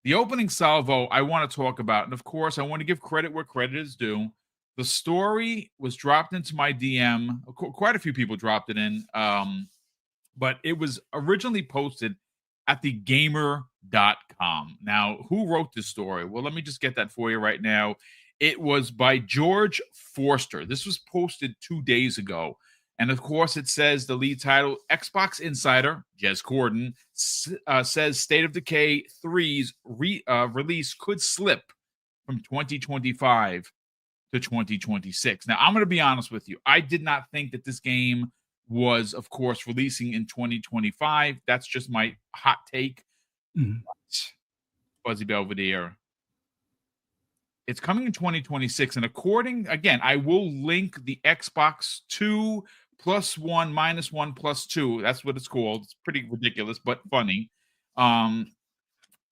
The opening salvo I want to talk about, and of course, I want to give credit where credit is due. The story was dropped into my DM. Quite a few people dropped it in, but it was originally posted at thegamer.com. Now, who wrote this story? Well, let me just get that for you right now. It was by George Forster. This was posted 2 days ago. And of course, it says the lead title Xbox Insider, Jez Cordon, says State of Decay 3's release could slip from 2025 to 2026. Now, I'm going to be honest with you. I did not think that this game was, of course, releasing in 2025. That's just my hot take. Mhm. Fuzzy Belvedere. It's coming in 2026. And according, again, I will link the Xbox 2 plus 1 minus 1 plus 2. That's what it's called. It's pretty ridiculous, but funny.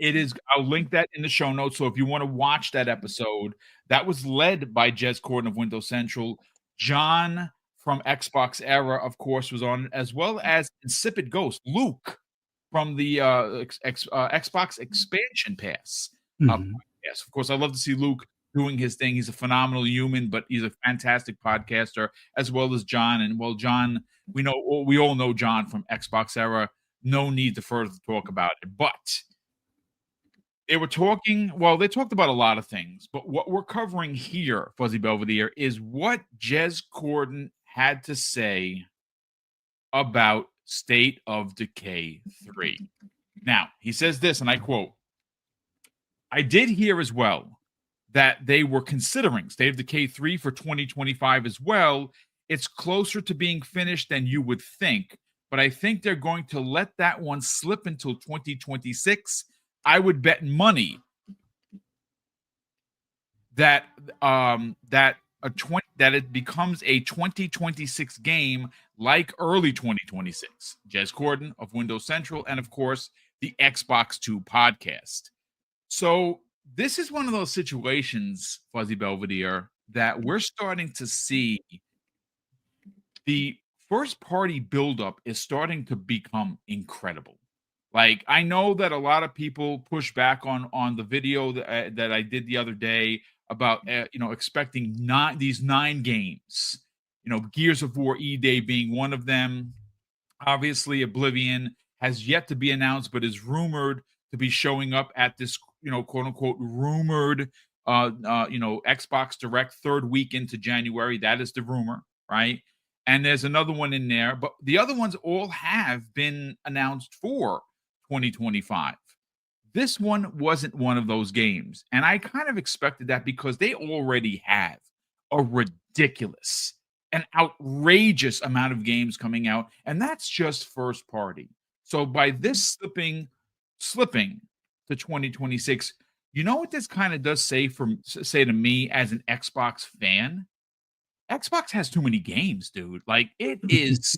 It is, I'll link that in the show notes. So if you want to watch that episode, that was led by Jez Cordon of Windows Central. John from Xbox Era, of course, was on it, as well as Insipid Ghost, Luke from the Xbox Expansion Pass. Yes, of course, I love to see Luke doing his thing. He's a phenomenal human, but he's a fantastic podcaster, as well as John. And well, John, we all know John from Xbox Era. No need to further talk about it. But they were talking, well, they talked about a lot of things, but what we're covering here, Fuzzy Belvedere, is what Jez Cordon had to say about State of Decay 3. Now, he says this, and I quote, I did hear as well that they were considering State of Decay 3 for 2025 as well. It's closer to being finished than you would think, but I think they're going to let that one slip until 2026. I would bet money that that it becomes a 2026 game, like early 2026. Jez Cordon of Windows Central, and of course the Xbox 2 podcast. So this is one of those situations, Fuzzy Belvedere, that we're starting to see the first party buildup is starting to become incredible. Like, I know that a lot of people push back on the video that I did the other day about expecting these 9 games. Gears of War E-Day being one of them. Obviously, Oblivion has yet to be announced, but is rumored to be showing up at this, quote unquote, rumored, Xbox Direct 3rd week into January. That is the rumor, right? And there's another one in there, but the other ones all have been announced for 2025. This one wasn't one of those games. And I kind of expected that because they already have a ridiculous, an outrageous amount of games coming out. And that's just first party. So by this slipping to 2026, you know what this kind of does say to me as an Xbox fan? Xbox has too many games, dude. Like, it is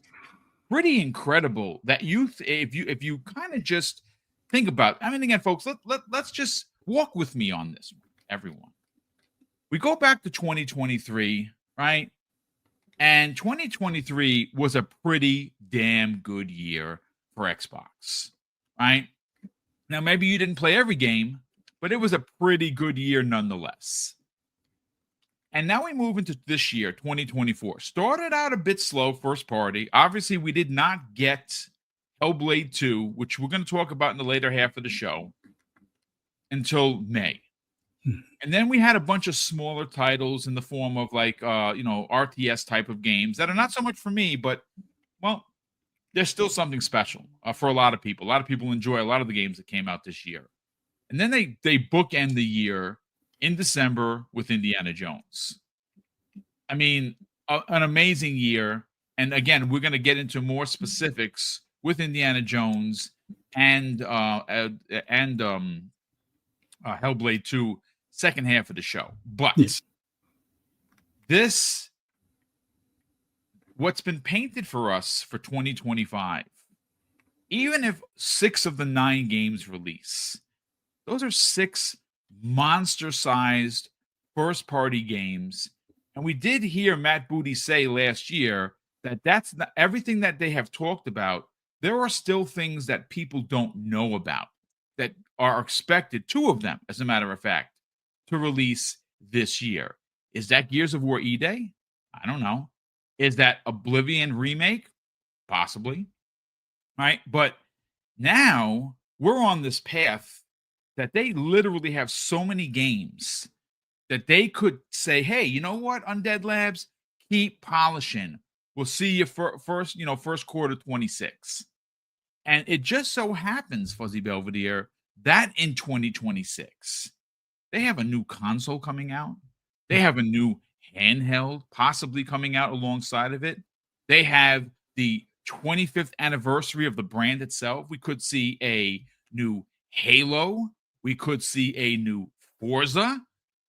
pretty incredible that if you kind of just think about it. I mean, again, folks, let's just walk with me on this, everyone. We go back to 2023, right? And 2023 was a pretty damn good year for Xbox, right? Now, maybe you didn't play every game, but it was a pretty good year nonetheless. And now we move into this year, 2024. Started out a bit slow, first party. Obviously, we did not get Hellblade 2, which we're going to talk about in the later half of the show, until May. And then we had a bunch of smaller titles in the form of RTS type of games that are not so much for me, but, well, there's still something special for a lot of people. A lot of people enjoy a lot of the games that came out this year. And then they bookend the year in December with Indiana Jones. I mean, an amazing year. And again, we're going to get into more specifics with Indiana Jones and Hellblade 2 second half of the show. But what's been painted for us for 2025, even if 6 of the 9 games release, those are 6 monster-sized first-party games. And we did hear Matt Booty say last year that that's not everything that they have talked about. There are still things that people don't know about. that are expected, 2 of them, as a matter of fact, to release this year. Is that Gears of War E-Day? I don't know. Is that Oblivion remake? Possibly. Right? But now we're on this path that they literally have so many games that they could say, hey, you know what, Undead Labs, keep polishing. We'll see you first quarter 26. And it just so happens, Fuzzy Belvedere, that in 2026, they have a new console coming out. They have a new handheld possibly coming out alongside of it. They have the 25th anniversary of the brand itself. We could see a new Halo. We could see a new Forza.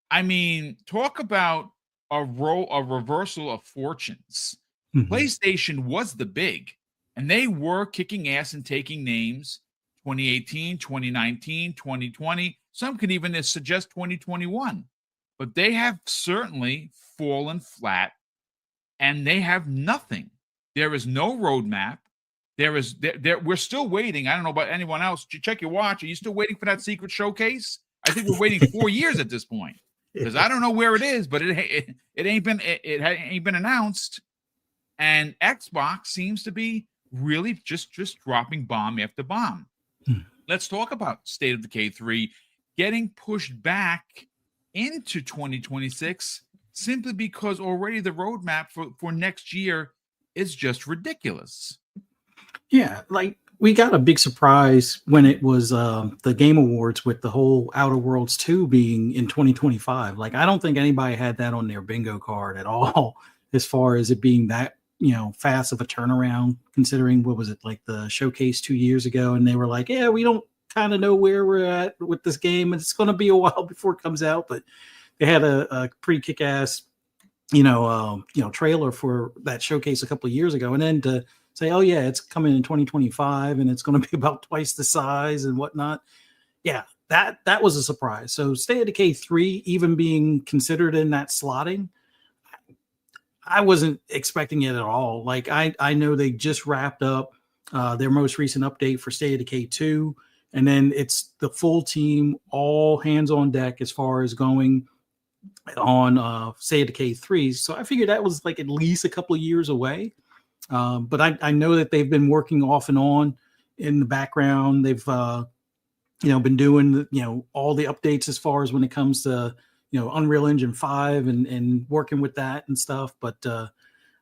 I mean, talk about a reversal of fortunes. Mm-hmm. PlayStation was the big, and they were kicking ass and taking names 2018, 2019, 2020. Some could even suggest 2021. But they have certainly fallen flat, and they have nothing. There is no roadmap. We're still waiting. I don't know about anyone else. Check your watch. Are you still waiting for that secret showcase? I think we're waiting 4 years at this point, because I don't know where it is, but it ain't been announced. And Xbox seems to be really just dropping bomb after bomb. Let's talk about State of Decay 3 getting pushed back into 2026 simply because already the roadmap for next year is just ridiculous. Yeah, like we got a big surprise when it was the Game Awards with the whole Outer Worlds 2 being in 2025. Like, I don't think anybody had that on their bingo card at all, as far as it being that, fast of a turnaround, considering, what was it, like the showcase 2 years ago, and they were like, yeah, we don't kind of know where we're at with this game, and it's going to be a while before it comes out. But they had a pretty kick-ass, trailer for that showcase a couple of years ago, and then to say, oh yeah, it's coming in 2025 and it's going to be about twice the size and whatnot. Yeah, that was a surprise. So State of Decay 3 even being considered in that slotting, I wasn't expecting it at all. Like, I know they just wrapped up their most recent update for State of Decay 2, and then it's the full team, all hands on deck as far as going on State of Decay 3. So I figured that was like at least a couple of years away. But I know that they've been working off and on in the background. They've, been doing, all the updates as far as when it comes to, Unreal Engine 5 and working with that and stuff. But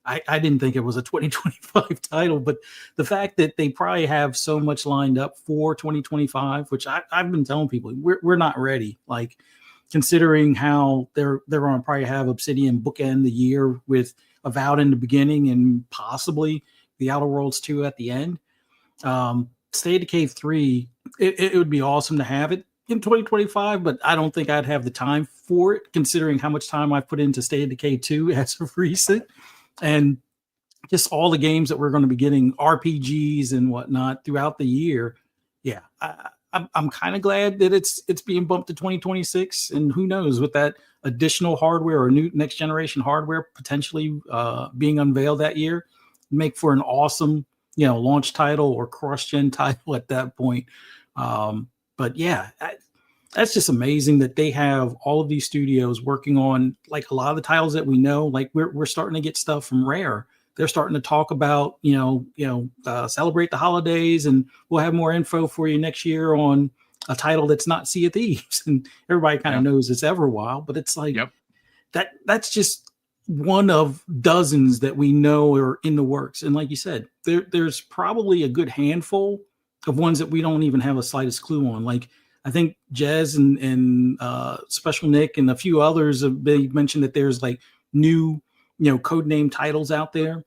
I didn't think it was a 2025 title. But the fact that they probably have so much lined up for 2025, which I've been telling people, we're not ready. Like, considering how they're going to probably have Obsidian bookend the year with Avowed in the beginning and possibly the Outer Worlds 2 at the end. State of Decay 3, it would be awesome to have it in 2025, but I don't think I'd have the time for it, considering how much time I've put into State of Decay 2 as of recent, and just all the games that we're going to be getting, RPGs and whatnot throughout the year. Yeah, I'm kind of glad that it's being bumped to 2026, and who knows, with that additional hardware or new next generation hardware potentially being unveiled that year, make for an awesome launch title or cross-gen title at that point. But yeah, that's just amazing that they have all of these studios working on, like, a lot of the titles that we know. Like, we're starting to get stuff from Rare. They're starting to talk about celebrate the holidays, and we'll have more info for you next year on a title that's not Sea of Thieves. And everybody kind of knows it's Everwild, but it's like that's just one of dozens that we know are in the works. And like you said, there's probably a good handful of ones that we don't even have a slightest clue on. Like, I think Jez and Special Nick and a few others have mentioned that there's like new codename titles out there.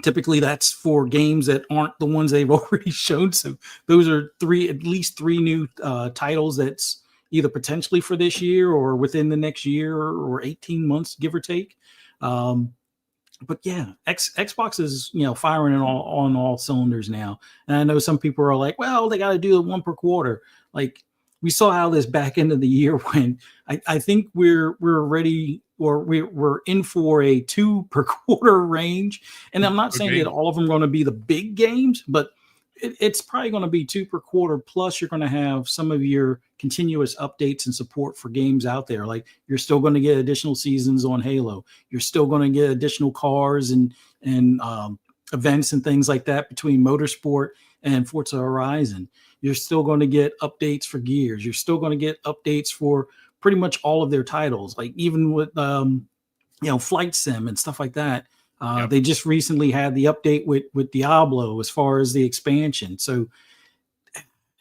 Typically that's for games that aren't the ones they've already shown. So those are at least three new titles that's either potentially for this year or within the next year or 18 months, give or take. But yeah, Xbox is, firing on all cylinders now. And I know some people are like, well, they got to do it one per quarter. Like, we saw how this back end of the year went. I think we're ready, or we're in for a 2 per quarter range. And I'm not saying that all of them are going to be the big games, but it's probably going to be 2 per quarter. Plus, you're going to have some of your continuous updates and support for games out there. Like you're still going to get additional seasons on Halo. You're still going to get additional cars and events and things like that between Motorsport and Forza Horizon. You're still going to get updates for Gears. You're still going to get updates for pretty much all of their titles. Like even with Flight Sim and stuff like that. Yep. They just recently had the update with Diablo as far as the expansion. So,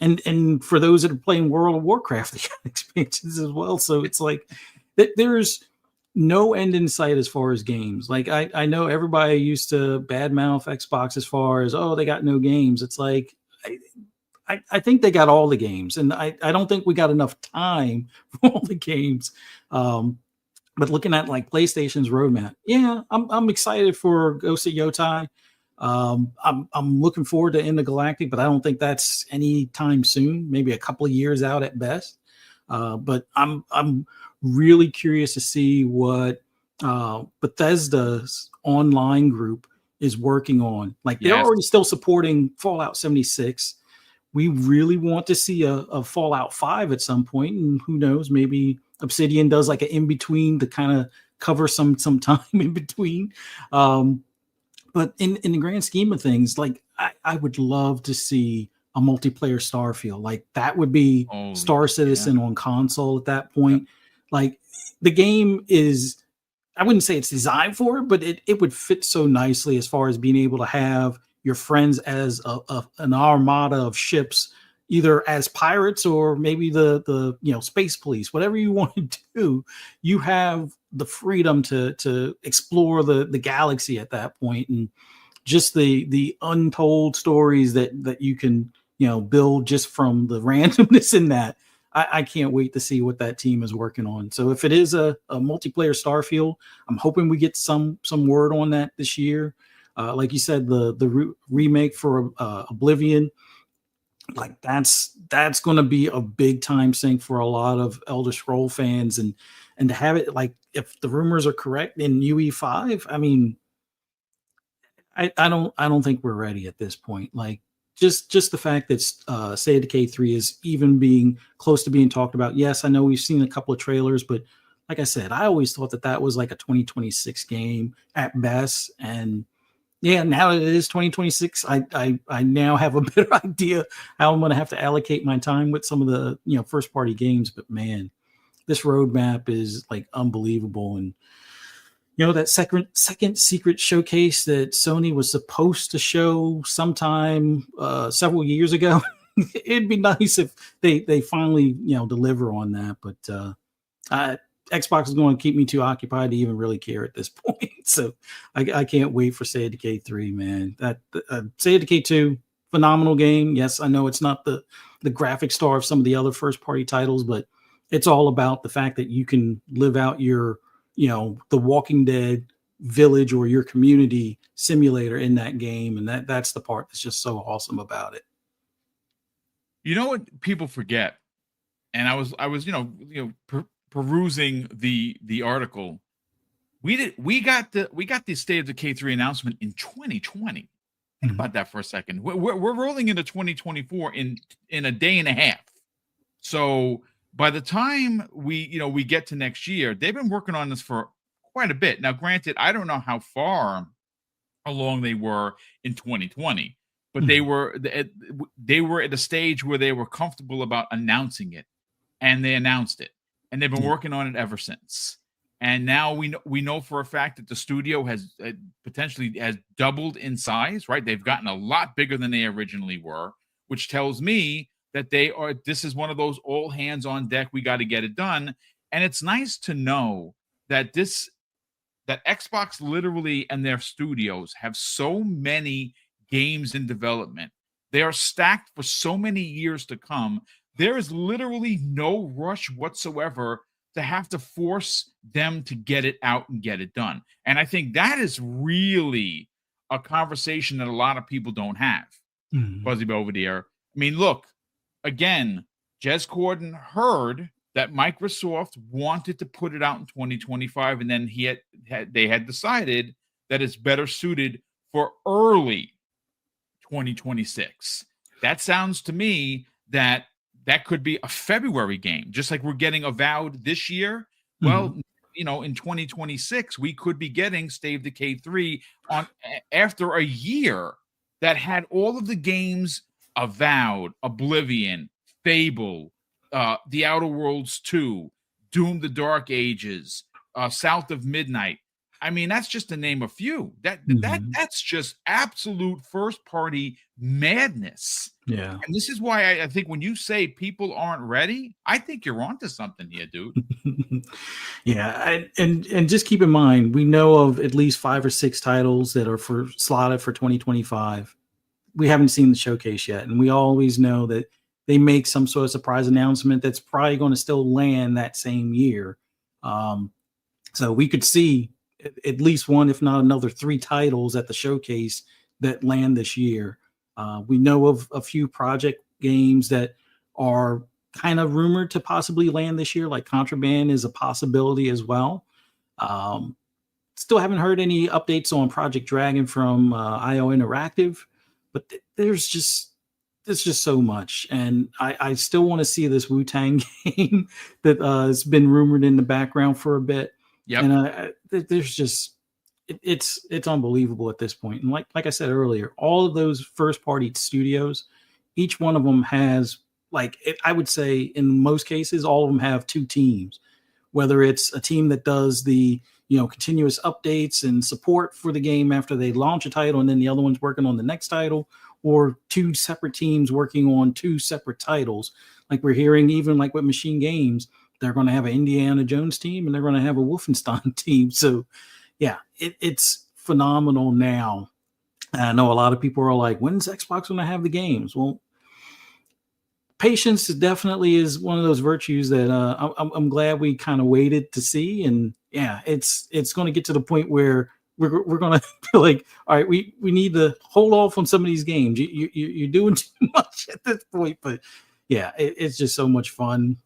and for those that are playing World of Warcraft, they got expansions as well. So it's like there's no end in sight as far as games. Like I know everybody used to badmouth Xbox as far as, oh, they got no games. It's like I think they got all the games, and I don't think we got enough time for all the games. But looking at like PlayStation's roadmap, yeah, I'm excited for Ghost of Yotai. I'm looking forward to Intergalactic, but I don't think that's anytime soon. Maybe a couple of years out at best. But I'm really curious to see what Bethesda's online group is working on. Like they're already still supporting Fallout 76. We really want to see a Fallout 5 at some point, and who knows, maybe Obsidian does like an in-between to kind of cover some time in between. But in the grand scheme of things, like I would love to see a multiplayer Starfield. Like that would be Star Citizen on console at that point. Yeah. Like the game is, I wouldn't say it's designed for it, but it would fit so nicely as far as being able to have your friends as an armada of ships, either as pirates or maybe the space police, whatever you want to do. You have the freedom to explore the galaxy at that point, and just the untold stories that you can build just from the randomness in that. I can't wait to see what that team is working on. So if it is a multiplayer Starfield, I'm hoping we get some word on that this year. Like you said, the remake for Oblivion, like that's going to be a big time sink for a lot of Elder Scroll fans, and to have it, like, if the rumors are correct in UE5, I mean, I don't think we're ready at this point. Like just the fact that State of Decay 3 is even being close to being talked about. Yes, I know we've seen a couple of trailers, but like I said, I always thought that was like a 2026 game at best. And yeah, now that it is 2026, I now have a better idea how I'm going to have to allocate my time with some of the first party games. But man, this roadmap is like unbelievable. And that second secret showcase that Sony was supposed to show sometime several years ago, it'd be nice if they finally deliver on that. But Xbox is going to keep me too occupied to even really care at this point. So I can't wait for State of Decay 3, man. That State of Decay 2, phenomenal game. Yes, I know it's not the graphic star of some of the other first party titles, but it's all about the fact that you can live out your, the Walking Dead village or your community simulator in that game. And that's the part that's just so awesome about it. You know what people forget? And I was perusing the article. We got the State of Decay 3 announcement in 2020. Think about that for a second. We're rolling into 2024 in a day and a half. So by the time we get to next year, they've been working on this for quite a bit. Now, granted, I don't know how far along they were in 2020, but they were at a stage where they were comfortable about announcing it, and they announced it. And they've been working on it ever since. And now we know for a fact that the studio has potentially has doubled in size, right? They've gotten a lot bigger than they originally were, which tells me that this is one of those all hands on deck, we got to get it done. And it's nice to know that that Xbox literally and their studios have so many games in development. They are stacked for so many years to come. There is literally no rush whatsoever to have to force them to get it out and get it done. And I think that is really a conversation that a lot of people don't have. Fuzzy Belvedere. I mean, look, again, Jez Cordon heard that Microsoft wanted to put it out in 2025, and then they had decided that it's better suited for early 2026. That sounds to me that could be a February game, just like we're getting Avowed this year. Well, in 2026, we could be getting State of Decay 3 on after a year that had all of the games Avowed, Oblivion, Fable, The Outer Worlds 2, Doom: The Dark Ages, South of Midnight. I mean, that's just to name a few. That's just absolute first party madness. Yeah. And this is why I think when you say people aren't ready, I think you're onto something here, dude. Yeah, and just keep in mind, we know of at least 5 or 6 titles that are slotted for 2025. We haven't seen the showcase yet, and we always know that they make some sort of surprise announcement that's probably going to still land that same year. So we could see at least one, if not another 3 titles at the showcase that land this year. We know of a few project games that are kind of rumored to possibly land this year, like Contraband is a possibility as well. Still haven't heard any updates on Project Dragon from IO Interactive, but there's just so much. And I still want to see this Wu-Tang game that has been rumored in the background for a bit. Yep. And there's just it's unbelievable at this point. And like I said earlier, all of those first party studios, each one of them has I would say in most cases, all of them have 2 teams, whether it's a team that does the continuous updates and support for the game after they launch a title, and then the other one's working on the next title, or 2 separate teams working on 2 separate titles. Like we're hearing, even like with Machine Games, they're going to have an Indiana Jones team and they're going to have a Wolfenstein team. So yeah, it's phenomenal now. And I know a lot of people are like, when's Xbox going to have the games? Well, patience definitely is one of those virtues that I'm glad we kind of waited to see. And yeah, it's going to get to the point where we're going to feel like, all right, we need to hold off on some of these games. You're doing too much at this point. But yeah, it's just so much fun,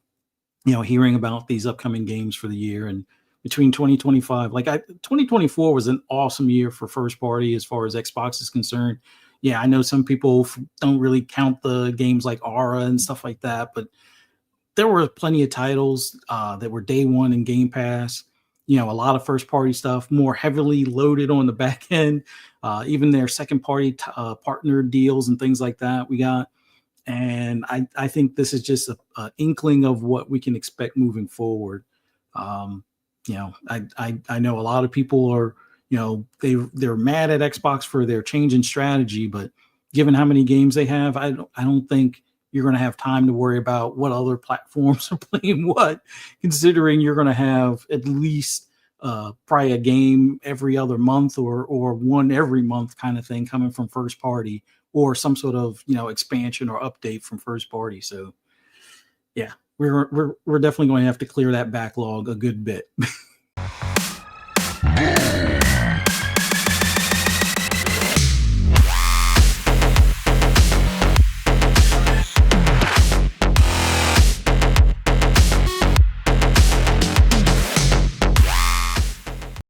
hearing about these upcoming games for the year. And between 2025, 2024 was an awesome year for first party as far as Xbox is concerned. Yeah, I know some people don't really count the games like Aura and stuff like that, but there were plenty of titles that were day one in Game Pass. A lot of first party stuff, more heavily loaded on the back end, even their second party partner deals and things like that we got. And I think this is just an inkling of what we can expect moving forward. I know a lot of people are, they're mad at Xbox for their change in strategy, but given how many games they have, I don't think you're going to have time to worry about what other platforms are playing what, considering you're going to have at least probably a game every other month or one every month kind of thing coming from first party, or some sort of expansion or update from first party. So yeah, we're definitely going to have to clear that backlog a good bit.